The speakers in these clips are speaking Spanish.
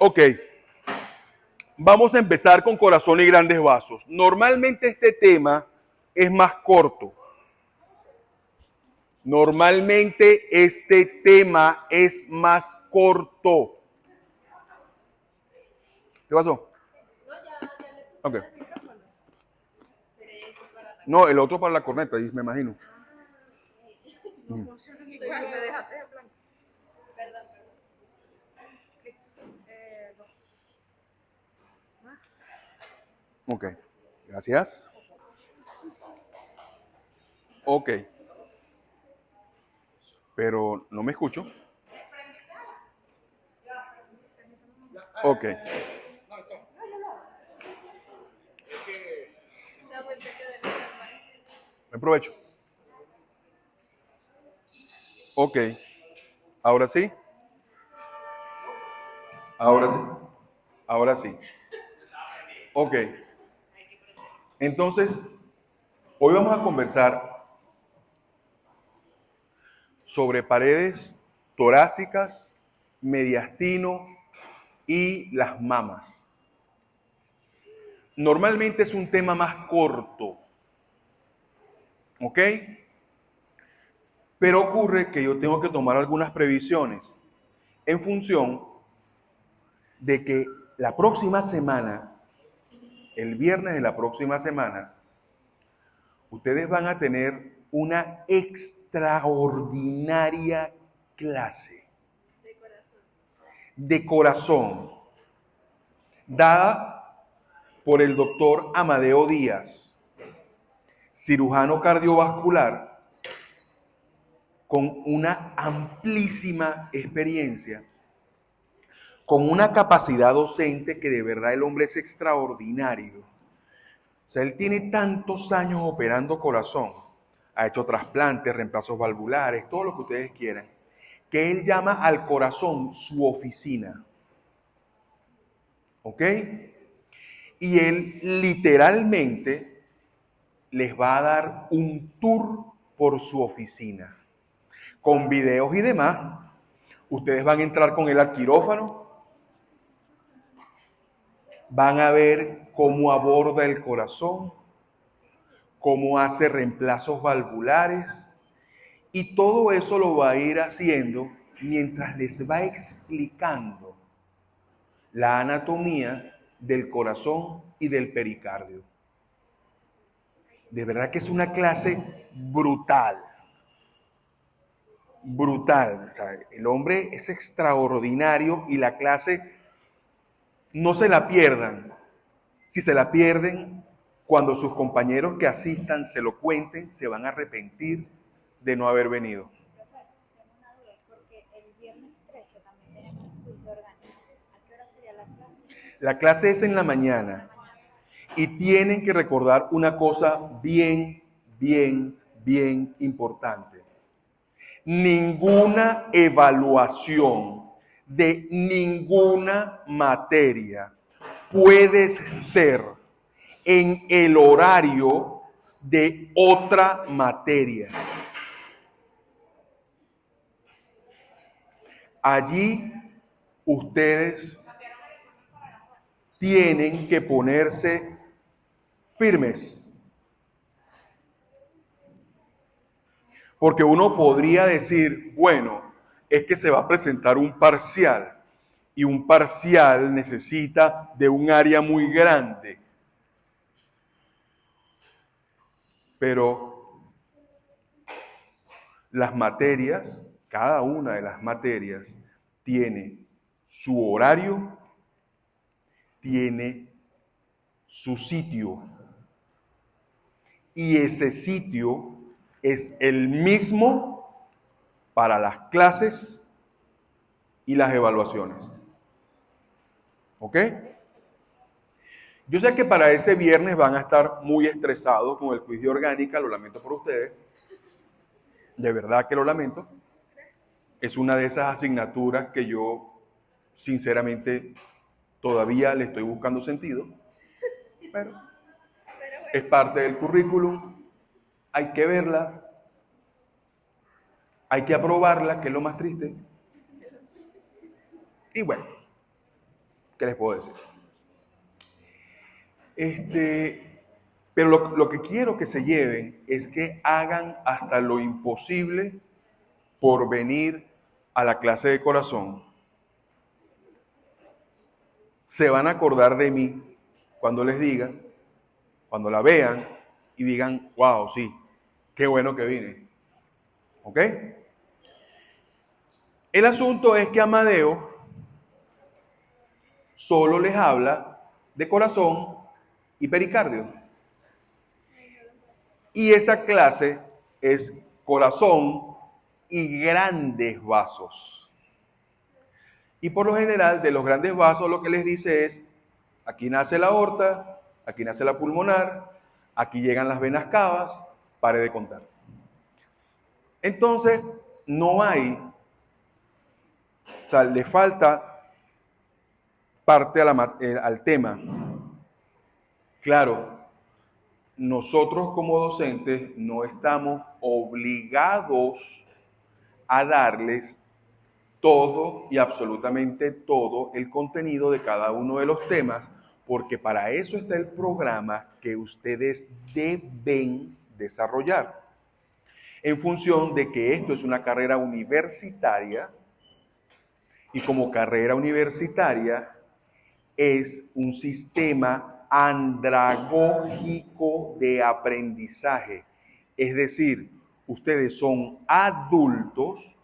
Ok, vamos a empezar con corazón y grandes vasos. Normalmente este tema es más corto. Normalmente este tema es más corto. ¿Qué pasó? Ok. No, el otro para la corneta, me imagino. Ok, gracias. Ok, pero no me escucho. Ok. Me aprovecho. Ok, ahora sí. Ahora sí. Ahora sí. Ok. Entonces, hoy vamos a conversar sobre paredes torácicas, mediastino y las mamas. Normalmente es un tema más corto, ¿ok? Pero ocurre que yo tengo que tomar algunas previsiones en función de que la próxima semana, el viernes de la próxima semana, ustedes van a tener una extraordinaria clase de corazón dada por el doctor Amadeo Díaz, cirujano cardiovascular con una amplísima experiencia, con una capacidad docente que de verdad el hombre es extraordinario. O sea, él tiene tantos años operando corazón, ha hecho trasplantes, reemplazos valvulares, todo lo que ustedes quieran, que él llama al corazón su oficina. ¿Ok? Y él literalmente les va a dar un tour por su oficina, con videos y demás. Ustedes van a entrar con él al quirófano, van a ver cómo aborda el corazón, cómo hace reemplazos valvulares, y todo eso lo va a ir haciendo mientras les va explicando la anatomía del corazón y del pericardio. De verdad que es una clase brutal. Brutal. O sea, el hombre es extraordinario y la clase no se la pierdan. Si se la pierden, cuando sus compañeros que asistan se lo cuenten, se van a arrepentir de no haber venido. La clase es en la mañana y tienen que recordar una cosa bien importante. Ninguna evaluación de ninguna materia puede ser en el horario de otra materia. Allí ustedes tienen que ponerse firmes. Porque uno podría decir, bueno, es que se va a presentar un parcial y un parcial necesita de un área muy grande. Pero las materias, cada una de las materias tiene su horario, tiene su sitio. Y ese sitio es el mismo para las clases y las evaluaciones. ¿Ok? Yo sé que para ese viernes van a estar muy estresados con el quiz de orgánica, lo lamento por ustedes. De verdad que lo lamento. Es una de esas asignaturas que yo, sinceramente, todavía le estoy buscando sentido. Pero es parte del currículum. Hay que verla. Hay que aprobarla, que es lo más triste. Y bueno, ¿Qué les puedo decir? Pero lo que quiero que se lleven es que hagan hasta lo imposible por venir a la clase de corazón. Se van a acordar de mí cuando les diga, cuando la vean y digan, wow, sí, qué bueno que vine. ¿Ok? El asunto es que Amadeo solo les habla de corazón y pericardio. Y esa clase es corazón y grandes vasos. Y por lo general, de los grandes vasos, lo que les dice es, aquí nace la aorta, aquí nace la pulmonar, aquí llegan las venas cavas, pare de contar. Entonces, no hay, o sea, le falta parte al tema. Claro, nosotros como docentes no estamos obligados a darles todo y absolutamente todo el contenido de cada uno de los temas, porque para eso está el programa que ustedes deben desarrollar. En función de que esto es una carrera universitaria y como carrera universitaria es un sistema andragógico de aprendizaje. Es decir, ustedes son adultos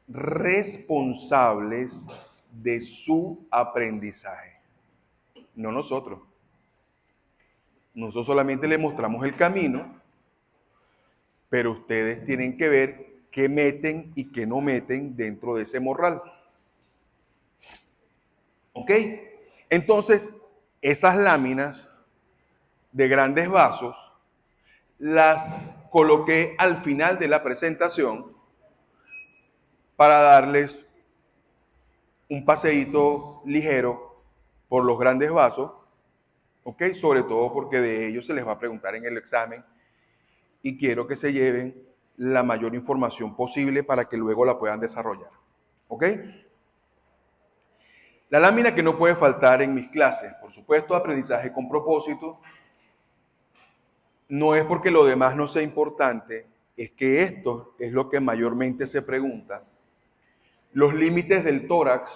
responsables de su aprendizaje, no nosotros. Nosotros solamente les mostramos el camino, pero ustedes tienen que ver qué meten y qué no meten dentro de ese morral. ¿Ok? Entonces, esas láminas de grandes vasos las coloqué al final de la presentación para darles un paseíto ligero por los grandes vasos, ¿ok? Sobre todo porque de ellos se les va a preguntar en el examen y quiero que se lleven la mayor información posible para que luego la puedan desarrollar, ¿ok? La lámina que no puede faltar en mis clases, por supuesto, aprendizaje con propósito, no es porque lo demás no sea importante, es que esto es lo que mayormente se pregunta. Los límites del tórax,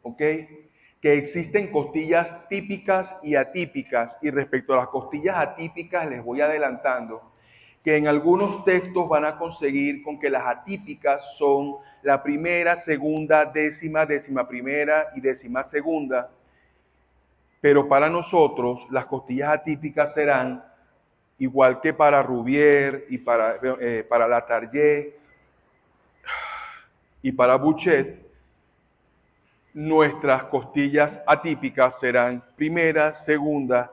¿ok? Que existen costillas típicas y atípicas, y respecto a las costillas atípicas les voy adelantando que en algunos textos van a conseguir con que las atípicas son la primera, segunda, décima, décima primera y décima segunda, pero para nosotros las costillas atípicas serán igual que para Rubier y para Latarjet y para Bouchet. Nuestras costillas atípicas serán primera, segunda,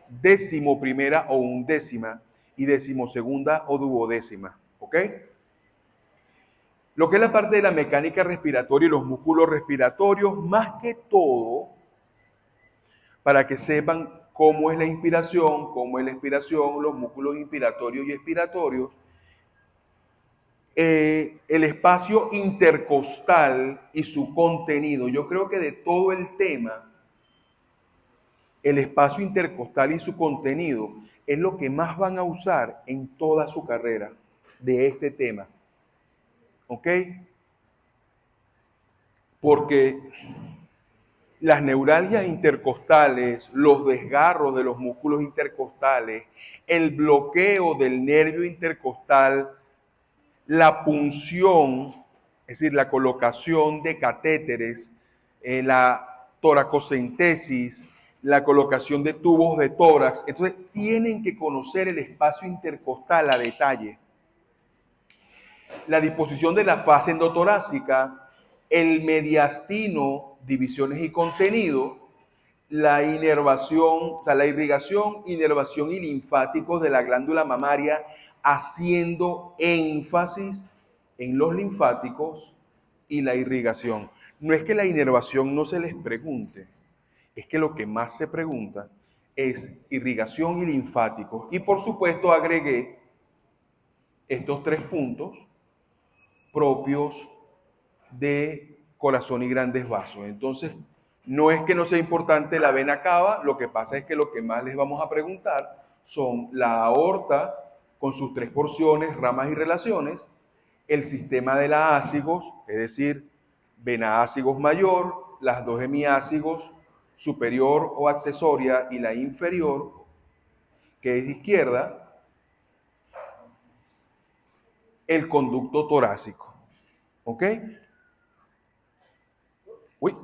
décimo primera o undécima y decimosegunda o duodécima, ¿ok? Lo que es la parte de la mecánica respiratoria y los músculos respiratorios, más que todo, para que sepan cómo es la inspiración, cómo es la expiración, los músculos inspiratorios y expiratorios, el espacio intercostal y su contenido. Yo creo que de todo el tema, el espacio intercostal y su contenido es lo que más van a usar en toda su carrera de este tema. ¿Ok? Porque las neuralgias intercostales, los desgarros de los músculos intercostales, el bloqueo del nervio intercostal, la punción, es decir, la colocación de catéteres, la toracocentesis, la colocación de tubos de tórax. Entonces, tienen que conocer el espacio intercostal a detalle. La disposición de la fase endotorácica, el mediastino, divisiones y contenido, la inervación, o sea, la irrigación, inervación y linfáticos de la glándula mamaria, haciendo énfasis en los linfáticos y la irrigación. No es que la inervación no se les pregunte, es que lo que más se pregunta es irrigación y linfáticos. Y por supuesto agregué estos 3 puntos propios de corazón y grandes vasos. Entonces, No es que no sea importante la vena cava, lo que pasa es que lo que más les vamos a preguntar son la aorta con sus 3 porciones, ramas y relaciones, el sistema de la ácigos, es decir, vena ácigos mayor, las 2 hemiácigos, superior o accesoria y la inferior, que es izquierda, el conducto torácico. ¿Ok? Uy,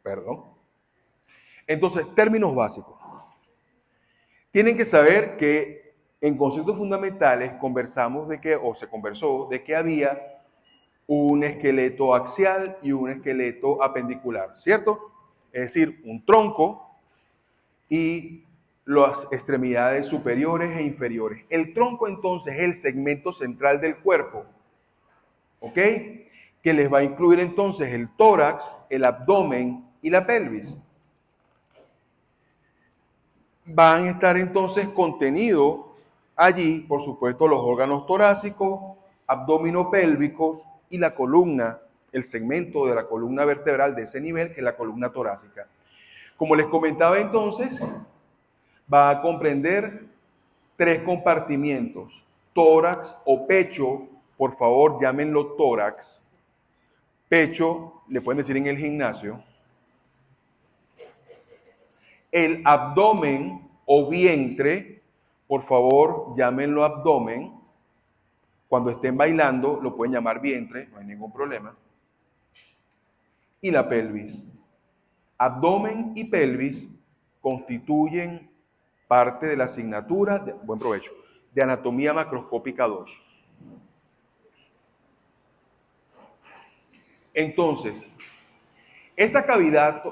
perdón. Entonces, términos básicos. Tienen que saber que en conceptos fundamentales conversamos de que, o se conversó, de que había un esqueleto axial y un esqueleto apendicular, ¿cierto? Es decir, un tronco y las extremidades superiores e inferiores. El tronco entonces es el segmento central del cuerpo, ¿ok? Que les va a incluir entonces el tórax, el abdomen y la pelvis. Van a estar entonces contenidos allí, por supuesto, los órganos torácicos, abdominopélvicos y la columna, el segmento de la columna vertebral de ese nivel, que es la columna torácica. Como les comentaba entonces, va a comprender 3 compartimientos, tórax o pecho, por favor llámenlo tórax, pecho, le pueden decir en el gimnasio, el abdomen o vientre, por favor llámenlo abdomen, cuando estén bailando lo pueden llamar vientre, no hay ningún problema, y la pelvis. Abdomen y pelvis constituyen parte de la asignatura, buen provecho, de anatomía macroscópica 2. Entonces, esa cavidad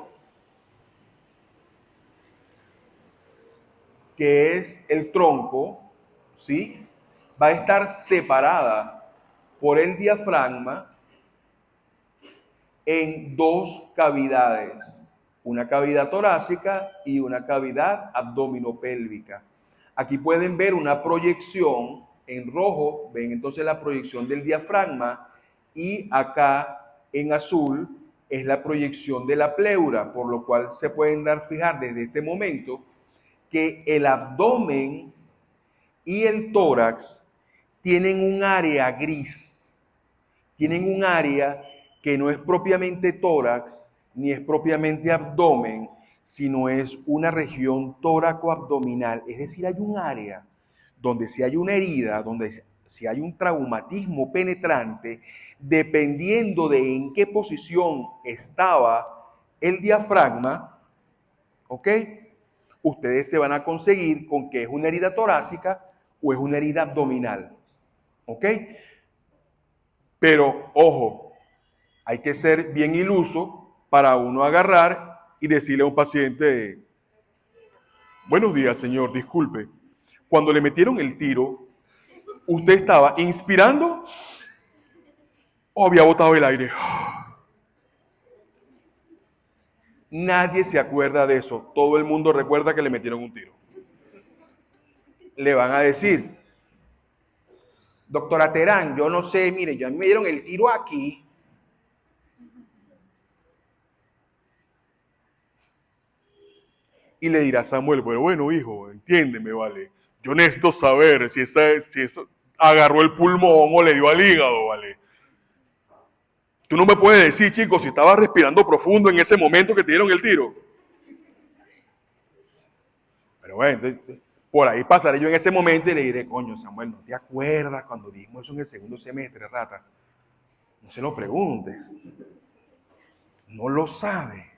que es el tronco, ¿sí? Va a estar separada por el diafragma en 2 cavidades, una cavidad torácica y una cavidad abdominopélvica. Aquí pueden ver una proyección en rojo, ven entonces la proyección del diafragma, y acá en azul es la proyección de la pleura, por lo cual se pueden fijar desde este momento que el abdomen y el tórax tienen un área gris, tienen un área que no es propiamente tórax ni es propiamente abdomen, sino es una región tóraco-abdominal. Es decir, hay un área donde si hay una herida, donde si hay un traumatismo penetrante, dependiendo de en qué posición estaba el diafragma, ¿ok? Ustedes se van a conseguir con que es una herida torácica o es una herida abdominal, ¿ok? Pero, ojo, hay que ser bien iluso para uno agarrar y decirle a un paciente, buenos días, señor, disculpe, cuando le metieron el tiro, ¿usted estaba inspirando o había botado el aire? Nadie se acuerda de eso. Todo el mundo recuerda que le metieron un tiro. Le van a decir, doctora Terán, yo no sé, mire, ya me dieron el tiro aquí. Y le dirá Samuel, bueno, hijo, entiéndeme, vale. Yo necesito saber si eso agarró el pulmón o le dio al hígado, vale. Tú no me puedes decir, chicos, si estabas respirando profundo en ese momento que te dieron el tiro. Pero bueno, por ahí pasaré yo en ese momento y le diré, coño, Samuel, ¿no te acuerdas cuando dijimos eso en el segundo semestre, rata? No se lo pregunte. No lo sabe.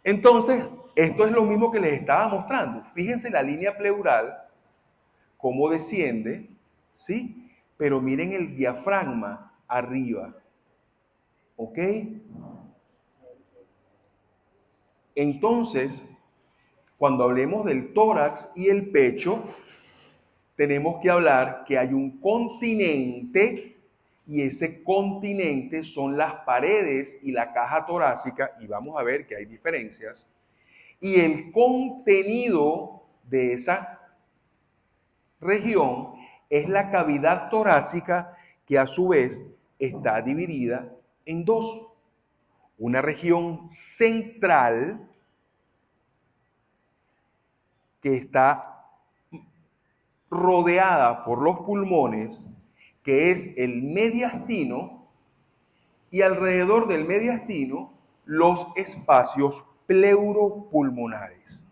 Entonces, esto es lo mismo que les estaba mostrando. Fíjense la línea pleural, cómo desciende, ¿sí? Pero miren el diafragma arriba, ¿ok? Entonces, cuando hablemos del tórax y el pecho, tenemos que hablar que hay un continente y ese continente son las paredes y la caja torácica, y vamos a ver que hay diferencias, y el contenido de esa región es la cavidad torácica que a su vez está dividida en 2. una región central que está rodeada por los pulmones, que es el mediastino, y alrededor del mediastino los espacios pleuropulmonares.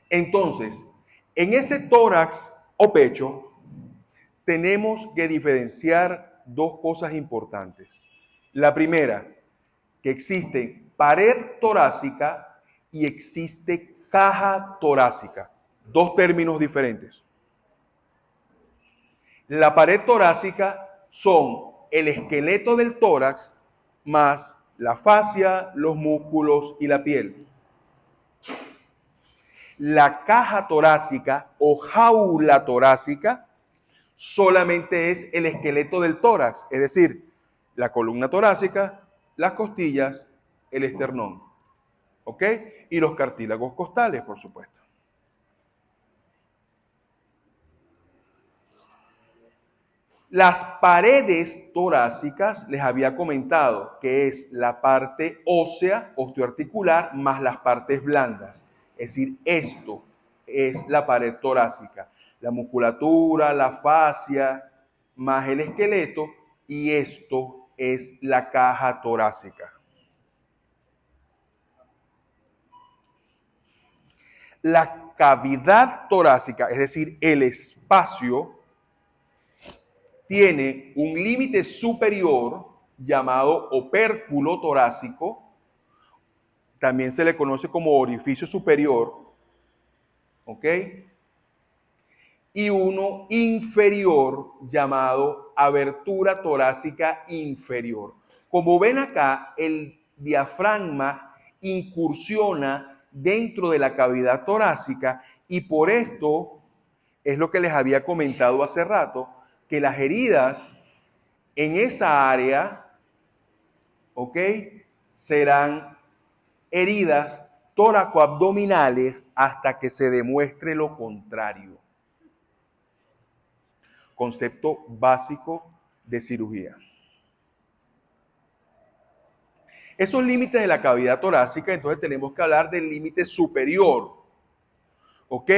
Entonces, en ese tórax o pecho tenemos que diferenciar dos cosas importantes. La primera, que existe pared torácica y existe caja torácica. Dos términos diferentes. La pared torácica son el esqueleto del tórax más la fascia, los músculos y la piel. La caja torácica o jaula torácica solamente es el esqueleto del tórax, es decir, la columna torácica, las costillas, el esternón, ¿ok? Y los cartílagos costales, por supuesto. Las paredes torácicas, les había comentado, que es la parte ósea, osteoarticular, más las partes blandas. Es decir, esto es la pared torácica. La musculatura, la fascia, más el esqueleto, y esto es la caja torácica. La cavidad torácica, es decir, el espacio, tiene un límite superior llamado opérculo torácico, también se le conoce como orificio superior, ¿ok? Y uno inferior llamado abertura torácica inferior. Como ven acá, el diafragma incursiona dentro de la cavidad torácica y por esto es lo que les había comentado hace rato, que las heridas en esa área, ¿ok?, serán heridas tóraco-abdominales hasta que se demuestre lo contrario. Concepto básico de cirugía. Esos límites de la cavidad torácica, entonces tenemos que hablar del límite superior, ¿ok?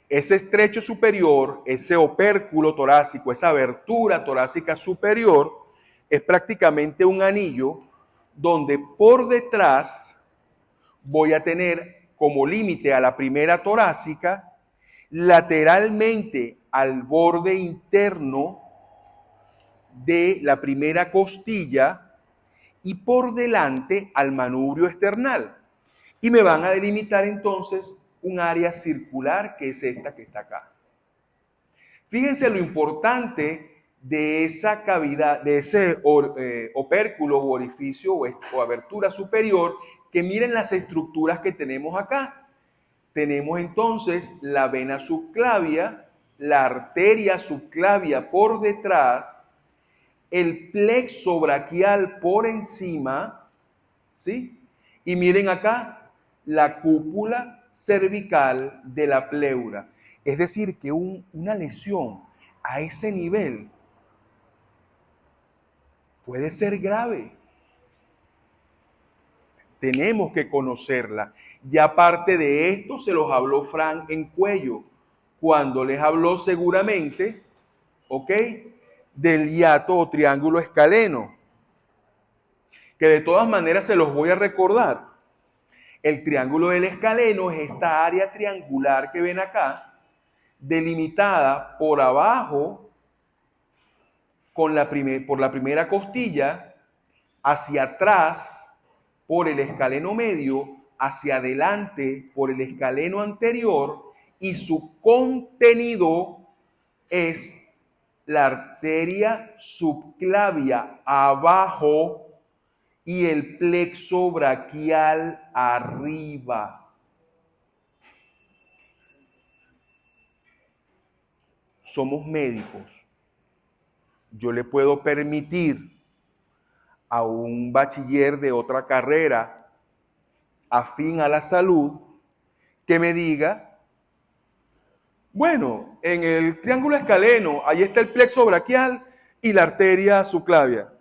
Ese estrecho superior, ese opérculo torácico, esa abertura torácica superior, es prácticamente un anillo donde por detrás voy a tener como límite a la primera torácica, lateralmente al borde interno de la primera costilla y por delante al manubrio esternal. Y me van a delimitar entonces un área circular que es esta que está acá. Fíjense lo importante de esa cavidad, de ese opérculo o orificio o abertura superior, que miren las estructuras que tenemos acá. Tenemos entonces la vena subclavia, la arteria subclavia por detrás, el plexo braquial por encima, ¿sí? Y miren acá, la cúpula cervical de la pleura. Es decir, que una lesión a ese nivel puede ser grave. Tenemos que conocerla. Y aparte de esto, se los habló Frank en Cuello, cuando les habló seguramente, ¿ok?, del hiato o triángulo escaleno, que de todas maneras se los voy a recordar. El triángulo del escaleno es esta área triangular que ven acá, delimitada por abajo por la primera costilla, hacia atrás por el escaleno medio, hacia adelante por el escaleno anterior, y su contenido es la arteria subclavia abajo y el plexo braquial arriba. Somos médicos. Yo le puedo permitir a un bachiller de otra carrera afín a la salud que me diga, bueno, en el triángulo escaleno, ahí está el plexo braquial y la arteria subclavia.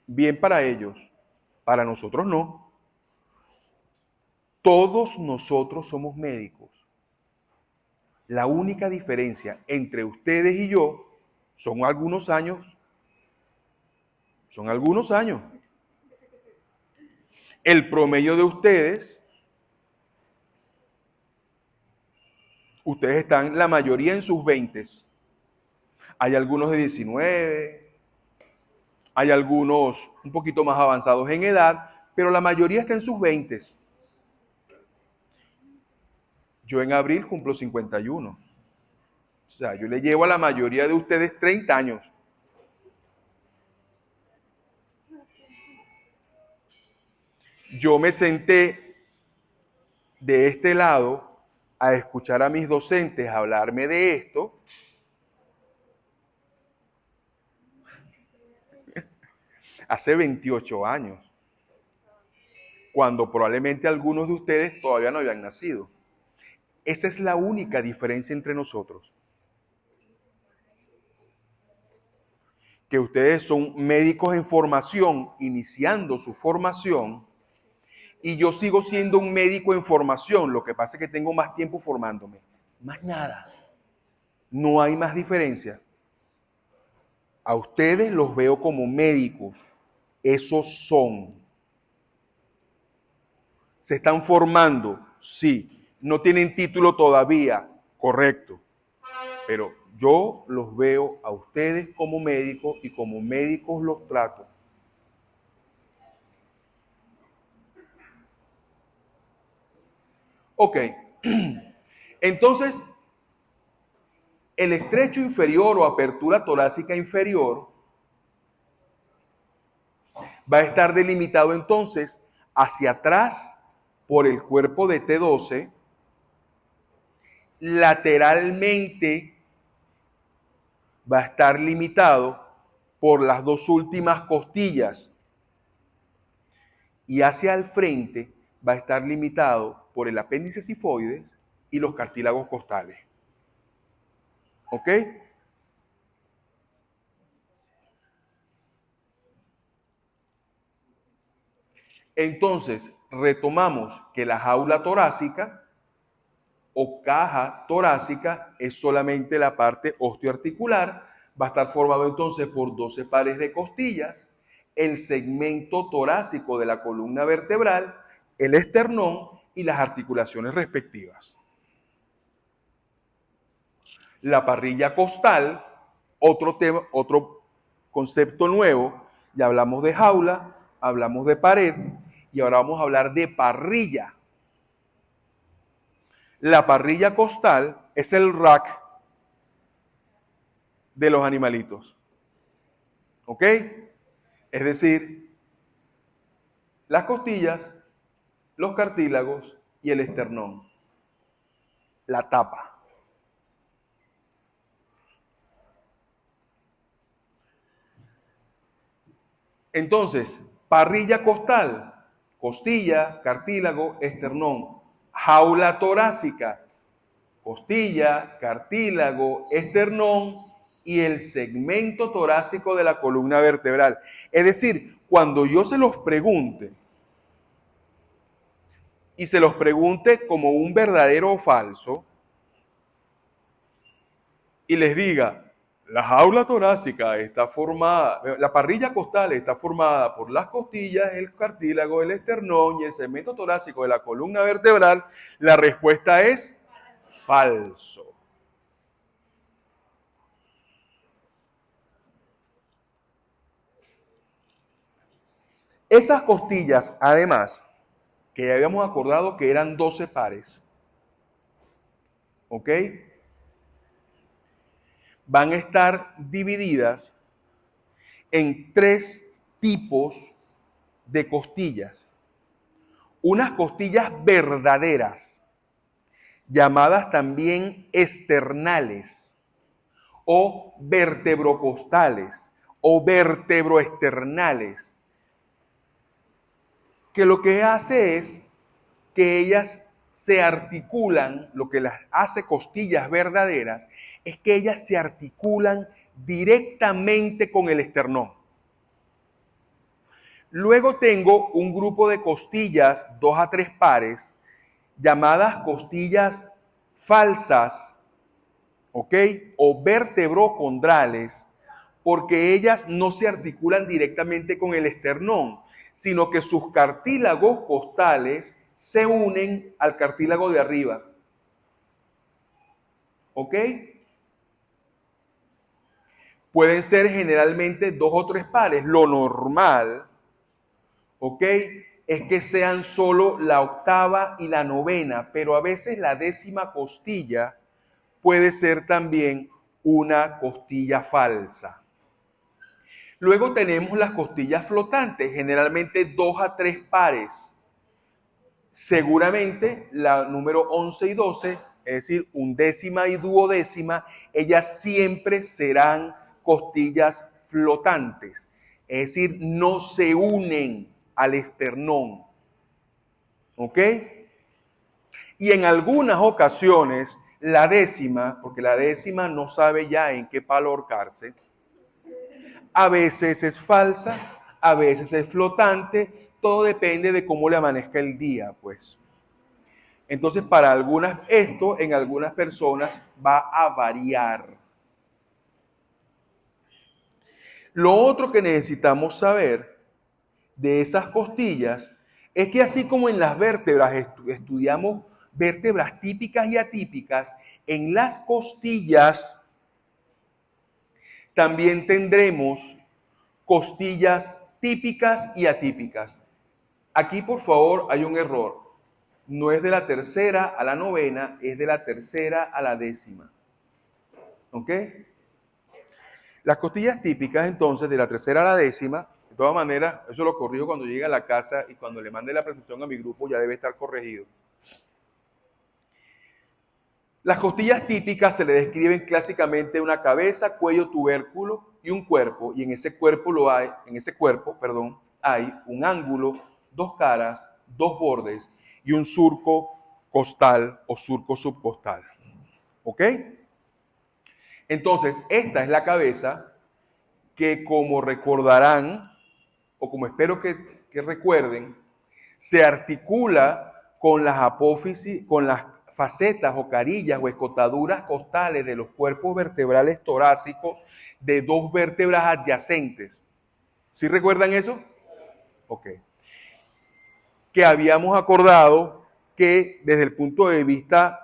Bien para ellos, para nosotros no. Todos nosotros somos médicos. La única diferencia entre ustedes y yo son algunos años. Son algunos años. El promedio de ustedes están la mayoría en sus 20s. Hay algunos de 19, hay algunos un poquito más avanzados en edad, pero la mayoría está en sus 20s. Yo en abril cumplo 51. O sea, yo le llevo a la mayoría de ustedes 30 años. Yo me senté de este lado a escuchar a mis docentes hablarme de esto hace 28 años, cuando probablemente algunos de ustedes todavía no habían nacido. Esa es la única diferencia entre nosotros. Que ustedes son médicos en formación, iniciando su formación, y yo sigo siendo un médico en formación. Lo que pasa es que tengo más tiempo formándome. Más nada. No hay más diferencia. A ustedes los veo como médicos. Esos son. ¿Se están formando? Sí. ¿No tienen título todavía? Correcto. Pero yo los veo a ustedes como médicos y como médicos los trato. Ok. Entonces, el estrecho inferior o apertura torácica inferior va a estar delimitado entonces hacia atrás por el cuerpo de T12, lateralmente va a estar limitado por las dos últimas costillas y hacia el frente va a estar limitado por el apéndice sifoides y los cartílagos costales. ¿Ok? Entonces, retomamos que la jaula torácica o caja torácica es solamente la parte osteoarticular. Va a estar formado entonces por 12 pares de costillas, el segmento torácico de la columna vertebral, el esternón y las articulaciones respectivas. La parrilla costal, otro tema, otro concepto nuevo. Ya hablamos de jaula, hablamos de pared y ahora vamos a hablar de parrilla. La parrilla costal es el rack de los animalitos. ¿Ok? Es decir, las costillas, los cartílagos y el esternón. La tapa. Entonces, parrilla costal, costilla, cartílago, esternón. Jaula torácica, costilla, cartílago, esternón y el segmento torácico de la columna vertebral. Es decir, cuando yo se los pregunte, y se los pregunte como un verdadero o falso, y les diga, la jaula torácica está formada, la parrilla costal está formada por las costillas, el cartílago, el esternón y el segmento torácico de la columna vertebral, la respuesta es falso. Esas costillas, además, que ya habíamos acordado que eran 12 pares, ¿ok? Van a estar divididas en 3 tipos de costillas. Unas costillas verdaderas, llamadas también esternales o vertebrocostales o vertebroesternales, que lo que hace es que ellas se articulan, lo que las hace costillas verdaderas, es que ellas se articulan directamente con el esternón. Luego tengo un grupo de costillas, 2 a 3 pares, llamadas costillas falsas, ¿ok? O vertebrocondrales, porque ellas no se articulan directamente con el esternón, sino que sus cartílagos costales se unen al cartílago de arriba. ¿Ok? Pueden ser generalmente 2 o 3 pares. Lo normal, ¿ok?, es que sean solo la octava y la novena, pero a veces la 10ª costilla puede ser también una costilla falsa. Luego tenemos las costillas flotantes, generalmente 2 a 3 pares. Seguramente la número 11 y 12, es decir, undécima y duodécima, ellas siempre serán costillas flotantes. Es decir, no se unen al esternón. ¿Ok? Y en algunas ocasiones, la 10ª, porque la 10ª no sabe ya en qué palo ahorcarse, a veces es falsa, a veces es flotante, todo depende de cómo le amanezca el día, pues. Entonces, para algunas, esto en algunas personas va a variar. Lo otro que necesitamos saber de esas costillas es que así como en las vértebras estudiamos vértebras típicas y atípicas, en las costillas también tendremos costillas típicas y atípicas. Aquí, por favor, hay un error. No es de la 3ª a la 9ª, es de la 3ª a la 10ª. ¿Ok? Las costillas típicas, entonces, de la 3ª a la 10ª, de todas maneras, eso lo corrijo cuando llegue a la casa y cuando le mande la presentación a mi grupo ya debe estar corregido. Las costillas típicas se le describen clásicamente una cabeza, cuello, tubérculo y un cuerpo, y en ese cuerpo hay un ángulo, 2 caras, 2 bordes y un surco costal o surco subcostal. ¿Ok? Entonces, esta es la cabeza que, como recordarán, o como espero que recuerden, se articula con las apófisis, con las facetas o carillas o escotaduras costales de los cuerpos vertebrales torácicos de 2 vértebras adyacentes. ¿Sí recuerdan eso? Ok. Que habíamos acordado que desde el punto de vista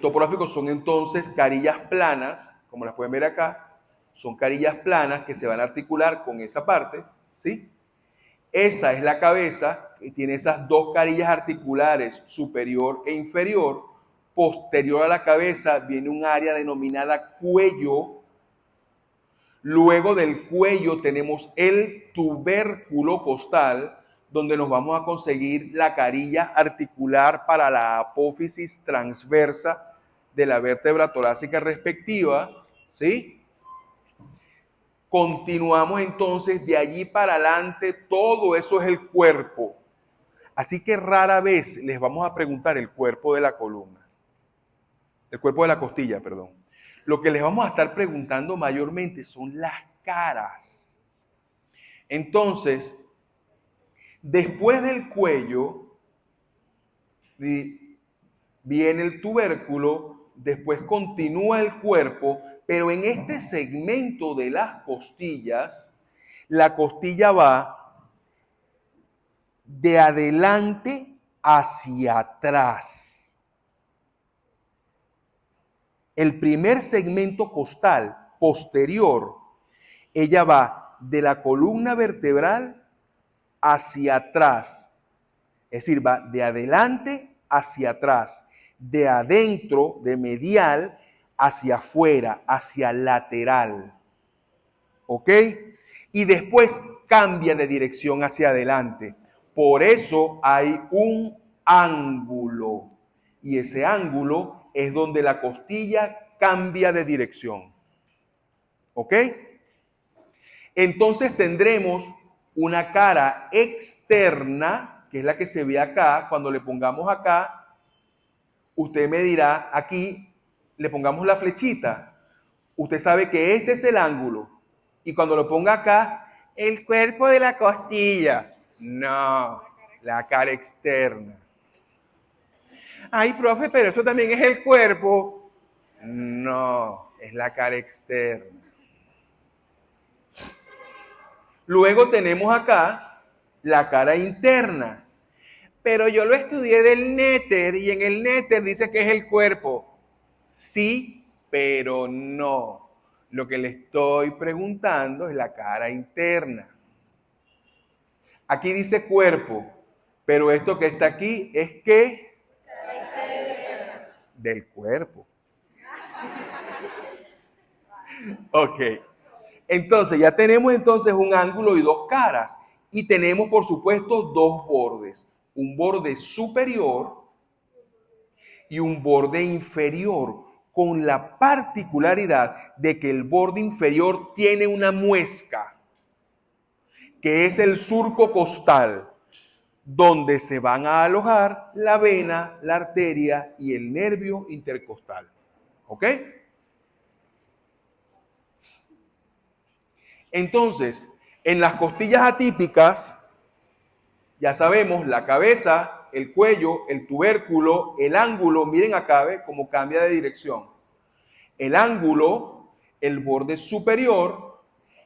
topográfico son entonces carillas planas, como las pueden ver acá, son carillas planas que se van a articular con esa parte, ¿sí? Esa es la cabeza que tiene esas 2 carillas articulares, superior e inferior. Posterior a la cabeza viene un área denominada cuello. Luego del cuello tenemos el tubérculo costal, donde nos vamos a conseguir la carilla articular para la apófisis transversa de la vértebra torácica respectiva, ¿sí? Continuamos entonces de allí para adelante, todo eso es el cuerpo. Así que rara vez les vamos a preguntar el cuerpo de la columna, el cuerpo de la costilla, perdón. Lo que les vamos a estar preguntando mayormente son las caras. Entonces, después del cuello viene el tubérculo, después continúa el cuerpo, pero en este segmento de las costillas, la costilla va de adelante hacia atrás. El primer segmento costal posterior, ella va de la columna vertebral hacia atrás. Es decir, va de adelante hacia atrás, de adentro, de medial, hacia afuera, hacia lateral. ¿Ok? Y después cambia de dirección hacia adelante. Por eso hay un ángulo. Y ese ángulo es donde la costilla cambia de dirección. ¿Ok? Entonces tendremos una cara externa, que es la que se ve acá. Cuando le pongamos acá, usted me dirá, aquí le pongamos la flechita. Usted sabe que este es el ángulo. Y cuando lo ponga acá, El cuerpo de la costilla. No, la cara externa. Ay, profe, pero eso también es el cuerpo. No, es la cara externa. Luego tenemos acá la cara interna. Pero yo lo estudié del néter y en el néter dice que es el cuerpo. Sí, pero no. Lo que le estoy preguntando es la cara interna. Aquí dice cuerpo, pero esto que está aquí es ¿qué? Del cuerpo. Ok. Entonces, ya tenemos entonces un ángulo y dos caras. Y tenemos, por supuesto, dos bordes. Un borde superior y un borde inferior, con la particularidad de que el borde inferior tiene una muesca, que es el surco costal, donde se van a alojar la vena, la arteria y el nervio intercostal. ¿Ok? Entonces, en las costillas atípicas, ya sabemos, la cabeza, el cuello, el tubérculo, el ángulo, miren acá, ¿ve cómo cambia de dirección? El ángulo, el borde superior,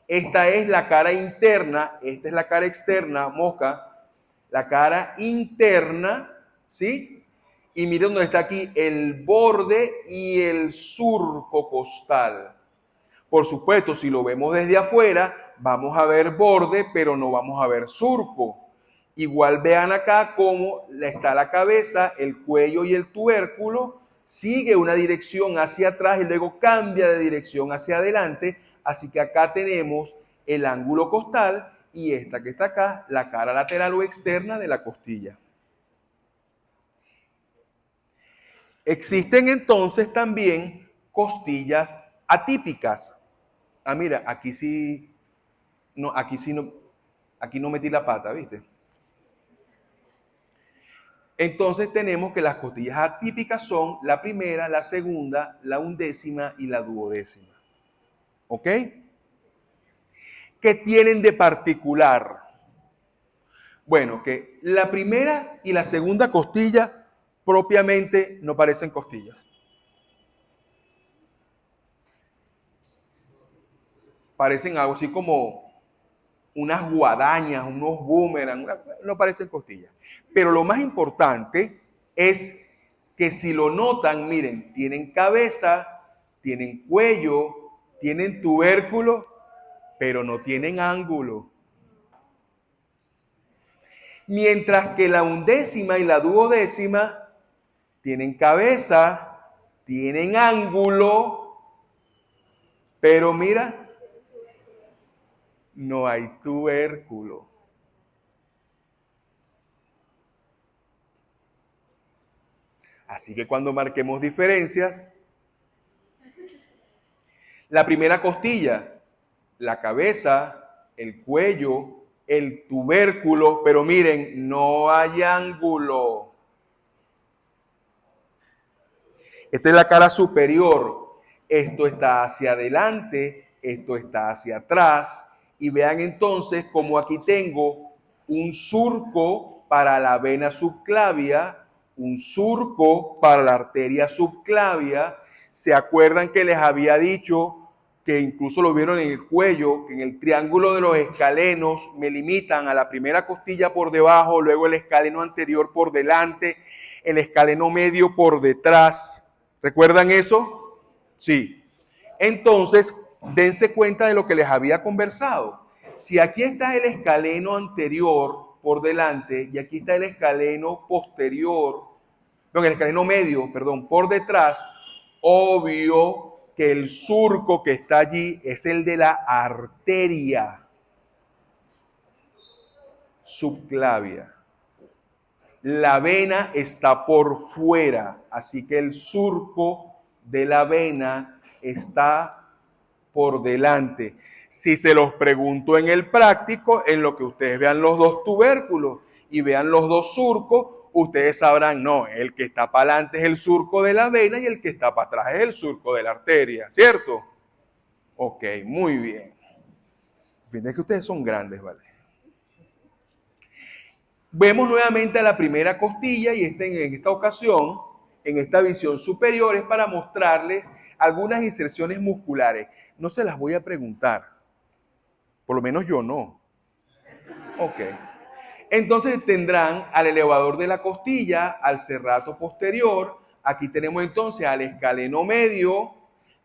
esta es la cara interna, esta es la cara externa, mosca, la cara interna, ¿sí? Y miren dónde está aquí el borde y el surco costal. Por supuesto, si lo vemos desde afuera, vamos a ver borde, pero no vamos a ver surco. Igual vean acá cómo está la cabeza, el cuello y el tubérculo, sigue una dirección hacia atrás y luego cambia de dirección hacia adelante. Así que acá tenemos el ángulo costal y esta que está acá, la cara lateral o externa de la costilla. Existen entonces también costillas atípicas. Ah, mira, aquí no metí la pata, ¿viste? Entonces tenemos que las costillas atípicas son la primera, la segunda, la undécima y la duodécima. ¿Ok? ¿Qué tienen de particular? Bueno, que la primera y la segunda costilla propiamente no parecen costillas. Parecen algo así como unas guadañas, unos boomerang, no parecen costillas. Pero lo más importante es que si lo notan, miren, tienen cabeza, tienen cuello, tienen tubérculo, pero no tienen ángulo. Mientras que la undécima y la duodécima tienen cabeza, tienen ángulo, pero mira, no hay tubérculo. Así que cuando marquemos diferencias, la primera costilla, la cabeza, el cuello, el tubérculo, pero miren, no hay ángulo. Esta es la cara superior. Esto está hacia adelante, esto está hacia atrás. Y vean entonces como aquí tengo un surco para la vena subclavia, un surco para la arteria subclavia. ¿Se acuerdan que les había dicho que incluso lo vieron en el cuello, que en el triángulo de los escalenos me limitan a la primera costilla por debajo, luego el escaleno anterior por delante, el escaleno medio por detrás? ¿Recuerdan eso? Sí. Entonces, dense cuenta de lo que les había conversado. Si aquí está el escaleno anterior por delante y aquí está el escaleno posterior, no, el escaleno medio, perdón, por detrás, obvio que el surco que está allí es el de la arteria subclavia. La vena está por fuera, así que el surco de la vena está por delante. Si se los pregunto en el práctico, en lo que ustedes vean los dos tubérculos y vean los dos surcos, ustedes sabrán, no, el que está para adelante es el surco de la vena y el que está para atrás es el surco de la arteria, ¿cierto? Ok, muy bien. Fíjense que ustedes son grandes, ¿vale? Vemos nuevamente a la primera costilla y en esta ocasión, en esta visión superior, es para mostrarles algunas inserciones musculares. No se las voy a preguntar, por lo menos yo no. Ok. Entonces tendrán al elevador de la costilla, al serrato posterior. Aquí tenemos entonces al escaleno medio,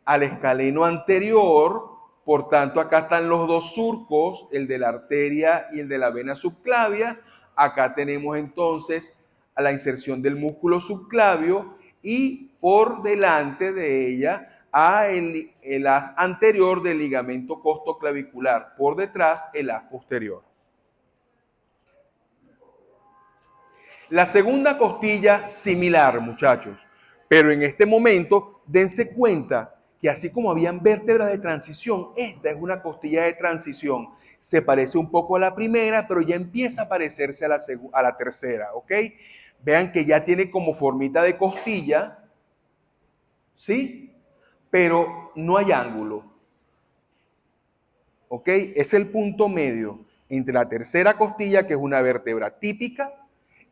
al escaleno anterior. Por tanto, acá están los dos surcos, el de la arteria y el de la vena subclavia. Acá tenemos entonces a la inserción del músculo subclavio y por delante de ella a el haz anterior del ligamento costoclavicular. Por detrás, el haz posterior. La segunda costilla similar, muchachos, pero en este momento dense cuenta que así como habían vértebras de transición, esta es una costilla de transición. Se parece un poco a la primera, pero ya empieza a parecerse a la tercera, ¿ok? Vean que ya tiene como formita de costilla, ¿sí? Pero no hay ángulo, ¿ok? Es el punto medio entre la tercera costilla, que es una vértebra típica,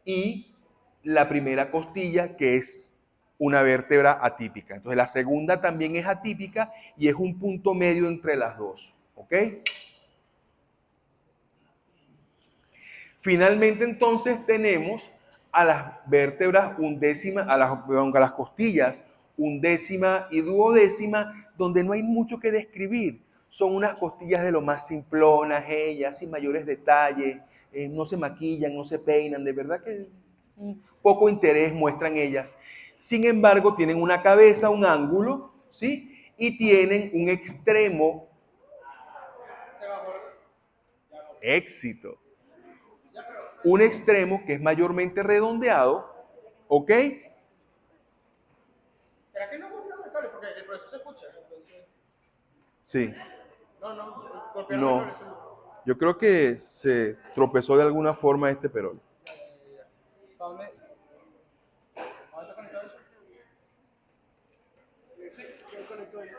y la primera costilla, que es una vértebra atípica. Entonces la segunda también es atípica y es un punto medio entre las dos. ¿Ok? Finalmente entonces tenemos a las vértebras undécima, a las costillas undécima y duodécima, donde no hay mucho que describir. Son unas costillas de lo más simplonas, ellas, sin mayores detalles, no se maquillan, no se peinan, de verdad que poco interés muestran ellas. Sin embargo, tienen una cabeza, un ángulo, ¿sí? Y tienen un extremo. Éxito. Un extremo que es mayormente redondeado, ¿ok? ¿Será que no golpearon el cable? Porque el profesor se escucha. Entonces... Sí. Golpearon el cable No. seguro. Yo creo que se tropezó de alguna forma este perol. ¿Para dónde? ¿Dónde está conectado eso? Sí, yo conecto ahí.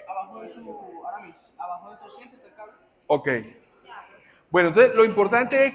Abajo de tu, Aramis, abajo de tu asiento está el cable. Ok. Bueno, entonces lo importante es